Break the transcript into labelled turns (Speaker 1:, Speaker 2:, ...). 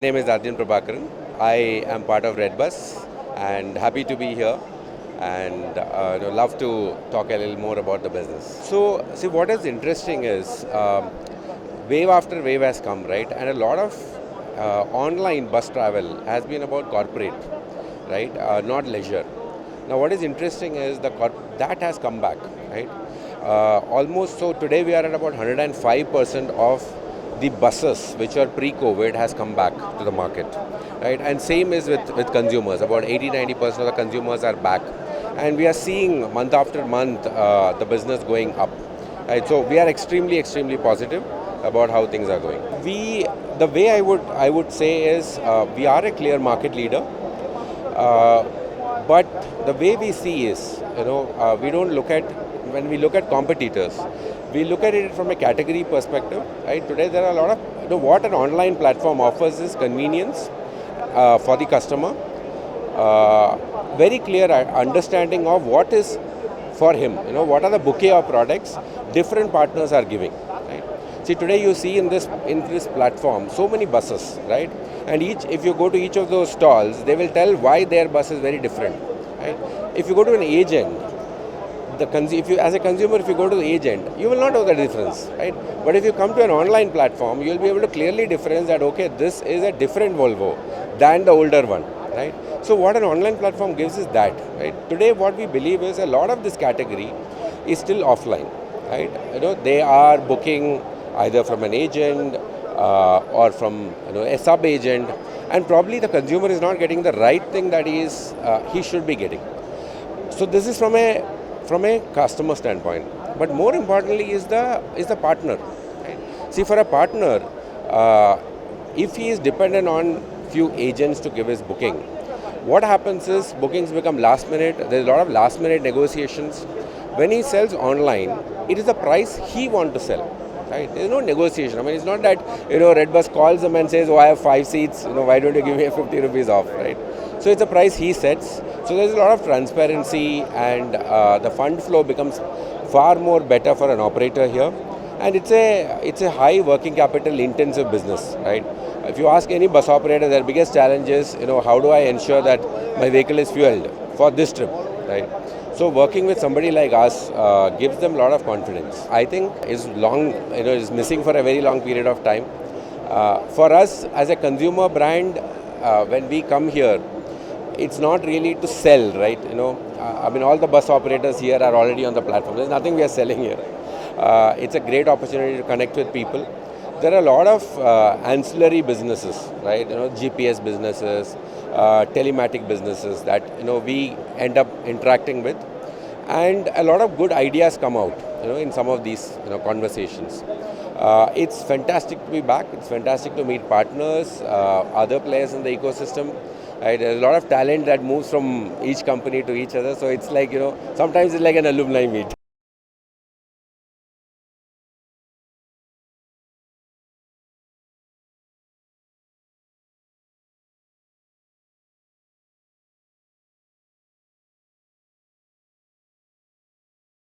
Speaker 1: My name is I am part of Redbus and happy to be here and love to talk a little more about the business. So, see, what is interesting is wave after wave has come, right? And a lot of online bus travel has been about corporate, right? Not leisure. Now, what is interesting is that has come back, right? Almost so today we are at about 105% of the buses which are pre-COVID has come back to the market, right? And same is with consumers. About 80-90% of the consumers are back, and we are seeing month after month the business going up, right? So we are extremely positive about how things are going. The way I would say is we are a clear market leader, but the way we see is we don't look at when we look at competitors, we look at it from a category perspective, right? Today there are a lot of, what an online platform offers is convenience for the customer, very clear understanding of what is for him, what are the bouquet of products different partners are giving, right? See, today you see in this platform so many buses, right? And if you go to each of those stalls, they will tell why their bus is very different, right? If you go to an agent, as a consumer, if you go to the agent, you will not know the difference, right? But if you come to an online platform, you will be able to clearly difference that, okay, this is a different Volvo than the older one, right? So what an online platform gives is that, right? Today, what we believe is a lot of this category is still offline, right? They are booking either from an agent or from a sub-agent, and probably the consumer is not getting the right thing that he should be getting. So this is from a customer standpoint, but more importantly is the partner, right? See, for a partner, if he is dependent on few agents to give his booking, what happens is bookings become last minute. There's a lot of last minute negotiations. When he sells online, it is the price he wants to sell, right? There's no negotiation. I mean, it's not that Redbus calls them and says, oh, I have 5 seats, why don't you give me a 50 rupees off, right? So it's a price he sets. So there's a lot of transparency, and the fund flow becomes far more better for an operator here. And it's a high working capital intensive business, right? If you ask any bus operator, their biggest challenge is, how do I ensure that my vehicle is fueled for this trip, right? So working with somebody like us gives them a lot of confidence. I think is missing for a very long period of time. For us as a consumer brand, when we come here, it's not really to sell, right? I mean, all the bus operators here are already on the platform. There's nothing we are selling here. It's a great opportunity to connect with people. There are a lot of ancillary businesses, right? GPS businesses, telematic businesses that we end up interacting with, and a lot of good ideas come out, in some of these conversations. It's fantastic to be back. It's fantastic to meet partners, other players in the ecosystem. Right, there's a lot of talent that moves from each company to each other. So it's like, sometimes it's like an alumni meet.